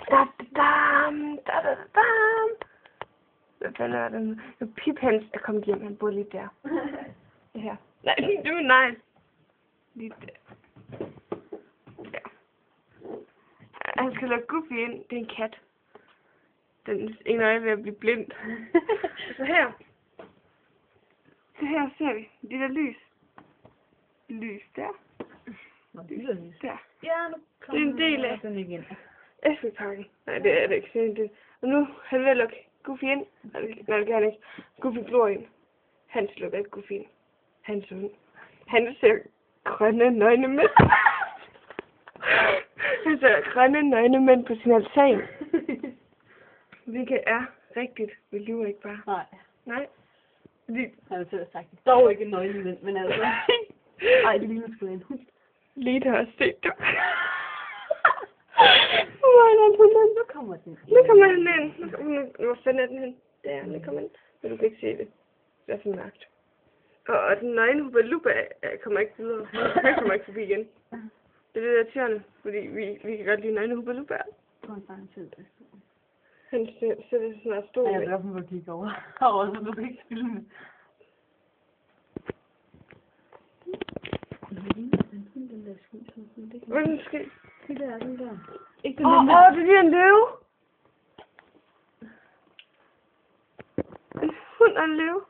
Da-da-dam, da-da-dam. Hvad fanden er det? Pip Hans er kommet hjem, han bor lige der. Det her. Nej, nej. Lige der. Der. Han skal lukke Goofy ind. Det er en kat. Den ene øje er ved at blive blind. Så her. Så her ser vi. Det der lys. Lys der. Lys. Der. Ja, nu Det er en del af den igen. Eskelpakken. Nej, det er det ikke. Det er det. Og nu han vil lukke Goofy ind. Nej, det kan han ikke. Goofy glor ind. Han slukker ikke Goofy ind. Hans hund. Han ser grønne nøgne mænd. Han ser grønne nøgne mænd på sin altan. Hvilket er rigtigt. Vi lyver ikke bare. Nej. Nej. Han har selv sagt, dog ikke en nøgle, men altså. Ej, det ligner sgu da en hund. Lige har også set det. Nu kommer den. Nu kommer han ind. Hvor fanden er den hen? Der, den kommer ind. Men du kan ikke se det. Det er så mørkt. Og den nøgne Hubba Lubba kommer ikke videre. Han kommer ikke forbi igen. Det er det irriterende, fordi vi kan godt lide nøgne Hubba Lubba. Han sætter sig snart stol. Jeg er derfor på at kigge over. Så du kan ikke filme. Hvad er der sket? Det der, den der. Ikke den der. Det er en løve. En hund og en løve.